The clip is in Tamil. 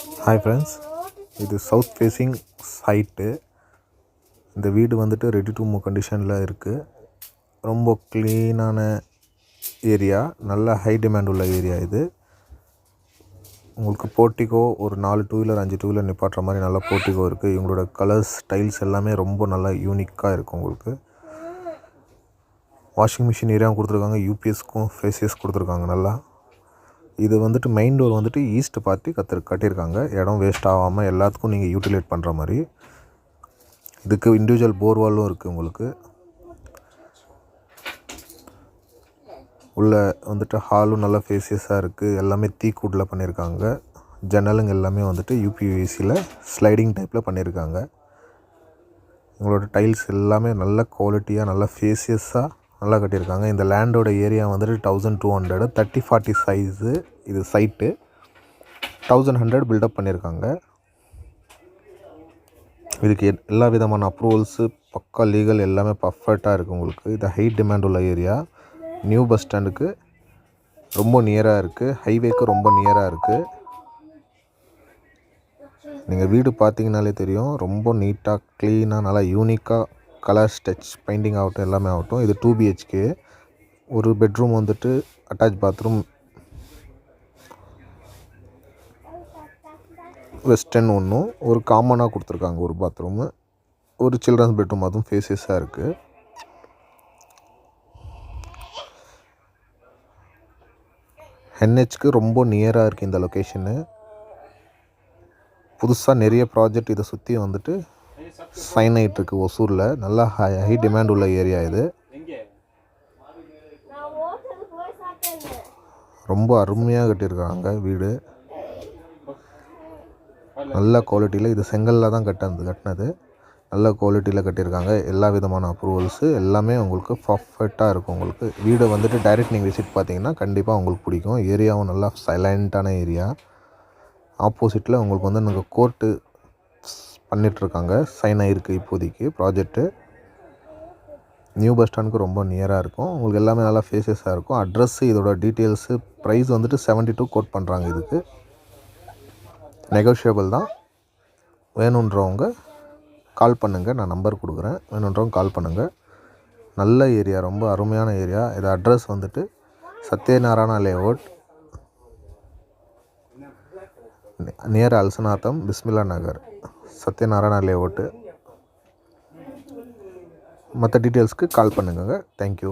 ஹாய் ஃப்ரெண்ட்ஸ், இது சவுத் ஃபேஸிங் சைட்டு. இந்த வீடு வந்துட்டு ரெடி டு மூவ் கண்டிஷனில் இருக்குது. ரொம்ப க்ளீனான ஏரியா, நல்ல ஹை டிமாண்ட் உள்ள ஏரியா இது. உங்களுக்கு போர்ட்டிகோ ஒரு 4 டூ வீலர் 5 டூ வீலர் நிப்பாட்டுற மாதிரி நல்ல போர்ட்டிகோ இருக்குது. இவங்களோட கலர்ஸ் ஸ்டைல்ஸ் எல்லாமே ரொம்ப நல்லா யூனிக்காக இருக்குது. உங்களுக்கு வாஷிங் மிஷின் ஏரியாவும் கொடுத்துருக்காங்க, யூபிஎஸ்க்கும் ஃபேஸியஸ் கொடுத்துருக்காங்க. நல்லா இது வந்துட்டு மெயின் டோர் வந்துட்டு ஈஸ்ட் பார்த்து கட்டியிருக்காங்க. இடம் வேஸ்ட் ஆகாமல் எல்லாத்துக்கும் நீங்கள் யூட்டிலைட் பண்ணுற மாதிரி. இதுக்கு இண்டிவிஜுவல் போர்வாலும் இருக்குது. உங்களுக்கு உள்ள வந்துட்டு ஹாலும் நல்லா ஃபேஸியஸாக இருக்குது. எல்லாமே தீக்கூட்டில் பண்ணியிருக்காங்க. ஜன்னலுங்க எல்லாமே வந்துட்டு யூபிவிசியில் ஸ்லைடிங் டைப்பில் பண்ணியிருக்காங்க. உங்களோட டைல்ஸ் எல்லாமே நல்ல குவாலிட்டியாக நல்லா ஃபேஸியஸாக நல்லா கட்டியிருக்காங்க. இந்த லேண்டோட ஏரியா வந்துட்டு 1200 30-40 சைஸு. இது சைட்டு 1100 பில்டப் பண்ணியிருக்காங்க. இதுக்கு எல்லா விதமான அப்ரூவல்ஸு பக்கா லீகல் எல்லாமே பர்ஃபெக்டாக இருக்குது. உங்களுக்கு இது ஹை டிமாண்ட் உள்ள ஏரியா. நியூ பஸ் ஸ்டாண்டுக்கு ரொம்ப நியராக இருக்குது, ஹைவேக்கு ரொம்ப நியராக இருக்குது. நீங்கள் வீடு பார்த்தீங்கனாலே தெரியும், ரொம்ப நீட்டாக க்ளீனாக நல்லா யூனிக்காக கலர் டச் பெயிண்டிங் ஆகட்டும் எல்லாமே ஆகட்டும். இது 2 BHK. ஒரு பெட்ரூம் வந்துட்டு அட்டாச் பாத்ரூம், வெஸ்டர்ன் ஒன்றும் ஒரு காமனாக கொடுத்துருக்காங்க. ஒரு பாத்ரூமு, ஒரு சில்ட்ரன்ஸ் பெட்ரூம், அதுவும் ஃபேஸஸாக இருக்குது. NHக்கு ரொம்ப நியராக இருக்குது இந்த லொக்கேஷனு. புதுசாக நிறைய ப்ராஜெக்ட் இதை சுற்றி வந்துட்டு சைன் ஆகிட்டு இருக்குது ஒசூரில். நல்லா ஹை டிமாண்ட் உள்ள ஏரியா இது. ரொம்ப அருமையாக கட்டியிருக்காங்க வீடு. நல்ல குவாலிட்டியில், இது செங்கலில் தான் கட்டினது. நல்ல குவாலிட்டியில் கட்டியிருக்காங்க. எல்லா விதமான அப்ரூவல்ஸு எல்லாமே உங்களுக்கு பர்ஃபெக்டாக இருக்கும். உங்களுக்கு வீடை வந்துட்டு டைரெக்ட் நீங்கள் விசிட் பார்த்தீங்கன்னா கண்டிப்பாக உங்களுக்கு பிடிக்கும். ஏரியாவும் நல்லா சைலண்ட்டான ஏரியா. ஆப்போசிட்டில் உங்களுக்கு வந்து நாங்கள் கோர்ட்டு பண்ணிகிட்ருக்காங்க, சைன் ஆகிருக்கு இப்போதைக்கு ப்ராஜெக்ட்டு. நியூ பஸ் ஸ்டாண்டுக்கு ரொம்ப நியராக இருக்கும். உங்களுக்கு எல்லாமே நல்லா ஃபேஸஸாக இருக்கும். அட்ரஸ்ஸு, இதோட டீட்டெயில்ஸு, ப்ரைஸ் வந்துட்டு 72 கோட் பண்ணுறாங்க. இதுக்கு நெகோஷியபிள் தான். வேணுன்றவங்க கால் பண்ணுங்கள், நான் நம்பர் கொடுக்குறேன். வேணுன்றவங்க கால் பண்ணுங்கள். நல்ல ஏரியா, ரொம்ப அருமையான ஏரியா. இது அட்ரஸ் வந்துட்டு சத்யநாராயணா லேஅவுட், நியர் அல்சனாத்தம், பிஸ்மில்லா நகர், சத்யநாராயணா லேஅவுட்டு. மற்ற டீட்டெயில்ஸ்க்கு கால் பண்ணுங்க. தேங்க்யூ.